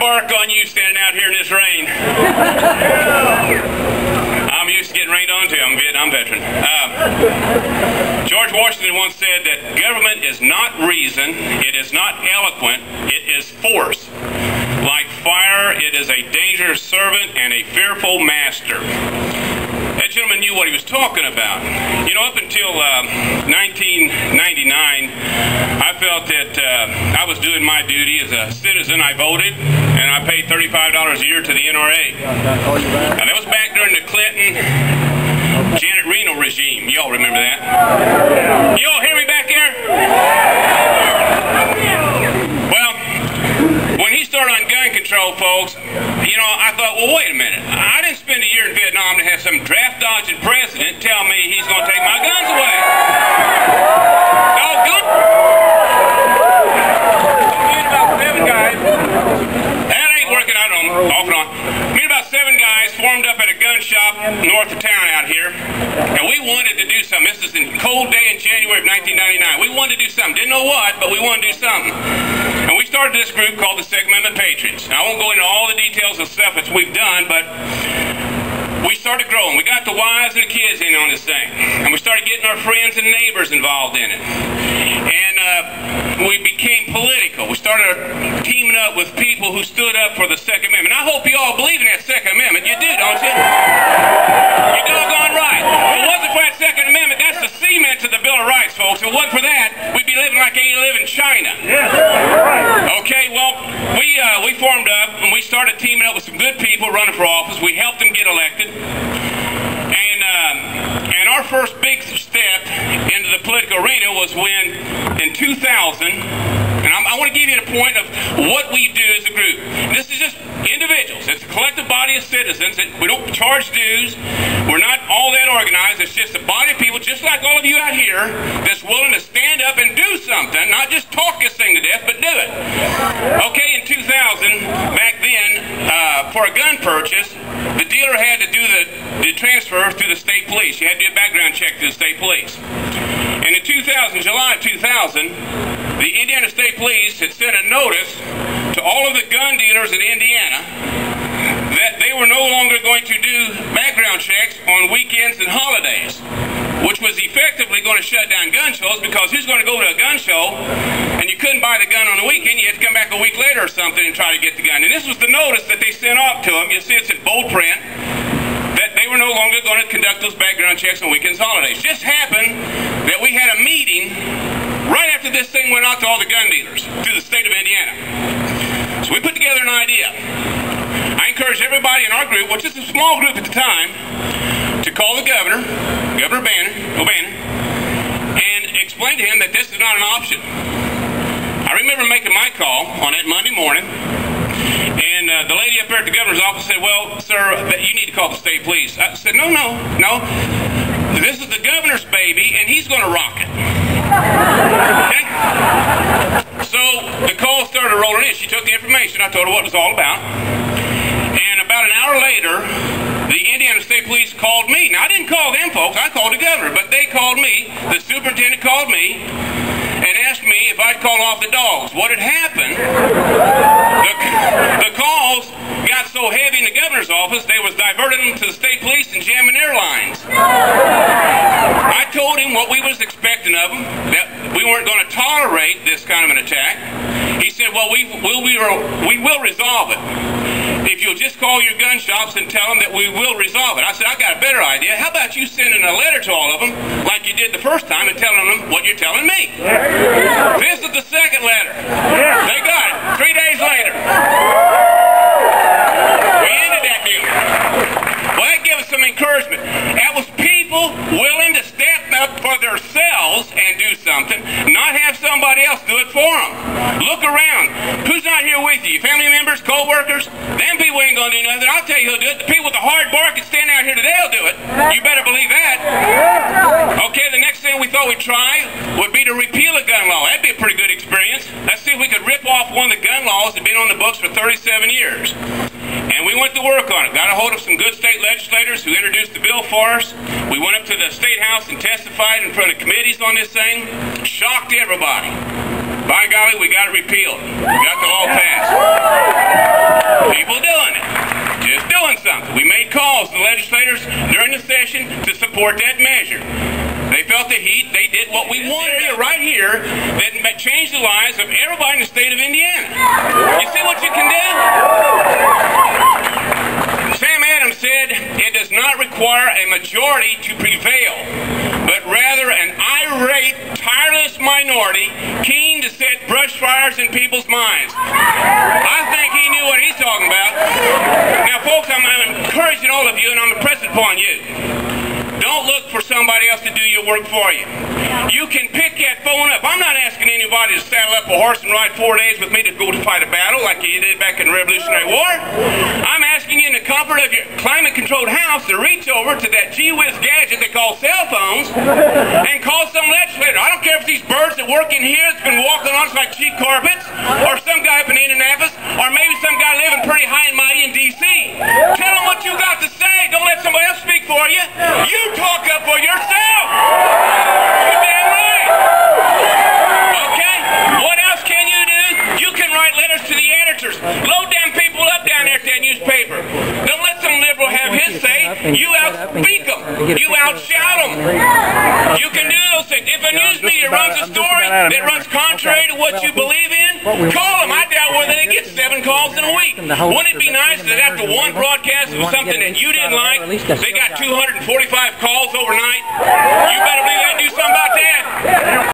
bark on you standing out here in this rain. I'm used to getting rained on too. I'm a Vietnam veteran. George Washington once said that government is not reason, it is not eloquent, it is force. Like fire, it is a dangerous servant and a fearful master. That gentleman knew what he was talking about. You know, up until 1999, I felt that I was doing my duty as a citizen. I voted, and I paid $35 a year to the NRA. Now, that was back during the Clinton, Janet Reno regime. Y'all remember that? Y'all hear me back there? Well, when he started on gun control, folks, you know, I thought, well, wait a minute. I didn't spend a year in Vietnam to have some draft-dodging president tell me he's going to take my guns away. Doggone. About 7 guys. That ain't working out on off and on. Me and about 7 guys formed up at a gun shop north of town out here, and we wanted to do something. This is a cold day in January of 1999. We wanted to do something. Didn't know what, but we wanted to do something. And we started this group called the Second Amendment Patriots. Now, I won't go into all the details of stuff that we've done, but we started growing. We got the wives and the kids in on this thing. And we started getting our friends and neighbors involved in it. And we became political. We started teaming up with people who stood up for the Second Amendment. I hope you all believe in that Second Amendment. You do, don't you? You're doggone right. If it wasn't for that Second Amendment, that's the cement to the Bill of Rights, folks. If it wasn't for that, we'd be living like they live in China. Okay, well, we formed up and we started teaming up with some good people running for office. We helped them get elected. And our first big step into the political arena was when, in 2000, and I want to give you the point of what we do as a group. This is just individuals. It's a collective body of citizens. We don't charge dues. We're not all that organized. It's just a body of people, just like all of you out here, that's willing to stand up and do something, not just talk this thing to death, but do it. Okay, in 2000, back then, for a gun purchase, the dealer had to do the transfer through the state police. You had to do a background check through the state police. And in July of 2000, the Indiana State Police had sent a notice to all of the gun dealers in Indiana that they were no longer going to do background checks on weekends and holidays, which was effectively going to shut down gun shows, because who's going to go to a gun show and you couldn't buy the gun on the weekend, you had to come back a week later or something and try to get the gun. And this was the notice that they sent off to them. You see it's in bold print, that they were no longer going to conduct those background checks on weekends and holidays. Just happened that we had a meeting right after this thing went out to all the gun dealers through the state of Indiana. So we put together an idea. I encouraged everybody in our group, which is a small group at the time, to call the governor, Governor O'Bannon, and explain to him that this is not an option. I remember making my call on that Monday morning, and the lady up there at the governor's office said, well, sir, you need to call the state police. I said, no. This is the governor's baby, and he's going to rock it. Okay? So the call started rolling in. She took the information. I told her what it was all about. And about an hour later, the Indiana State Police called me. Now, I didn't call them, folks. I called the governor. But they called me. The superintendent called me and asked me if I'd call off the dogs. What had happened, the calls got so heavy in the governor's office, they was diverting them to the state police and jamming their lines. I told him what we was expecting of them, that we weren't going to tolerate this kind of an attack. He said, well, we will resolve it. If you'll just call your gun shops and tell them that we will resolve it. I said, I got a better idea. How about you sending a letter to all of them, like you did the first time, and telling them what you're telling me? This is the second letter. They got it 3 days later. We ended that deal. Well, that gave us some encouragement. That was people willing to step up for themselves and do something, not have somebody else do it for them. Look around. Who's not here with you? Your family members, co-workers? Them people ain't going to do nothing. I'll tell you who'll do it. The people with the hard bark that stand out here today will do it. You better believe that. Okay, the next thing we thought we'd try would be to repeal a gun law. That'd be a pretty good experience. Let's see if we could rip off one of the gun laws that had been on the books for 37 years. And we went to work on it. Got a hold of some good state legislators who introduced the bill for us. We went up to the State House and testified in front of committees on this thing. Shocked everybody. by golly, we got it repealed. We got the law passed. People doing it. Just doing something. We made calls to legislators during the session to support that measure. They felt the heat. They did what we wanted right here that changed the lives of everybody in the state of Indiana. You see what you can do? Sam Adams said it does not require a majority to prevail, but rather an irate, tireless minority keen to set brush fires in people's minds. I think he knew what he's talking about. Now, folks, I'm encouraging all of you, and I'm impressing upon you. Don't look for somebody else to do your work for you. You can pick that phone up. I'm not asking anybody to saddle up a horse and ride 4 days with me to go to fight a battle like you did back in the Revolutionary War. I'm asking you in the comfort of your climate-controlled house to reach over to that gee-whiz gadget they call cell phones and call some legislator. I don't care if these birds that work in here that's been walking on us like cheap carpets, or some guy up in Indianapolis, or maybe some guy living pretty high and mighty in D.C. Tell them what you got to say. Don't let somebody else speak for you. You talk up for yourself. You're damn right. Okay? What else can you do? You can write letters to the editors. Load them people up down there at that newspaper. Don't let some liberal have his say. You outspeak them. You outshout them. You can do those things. If a news media runs a story that runs contrary to what you believe in, call them. I doubt whether they get 7 calls in a week. Wouldn't it be nice that after one broadcast of something that you didn't like, they got 245 calls overnight? You better believe they do something about that.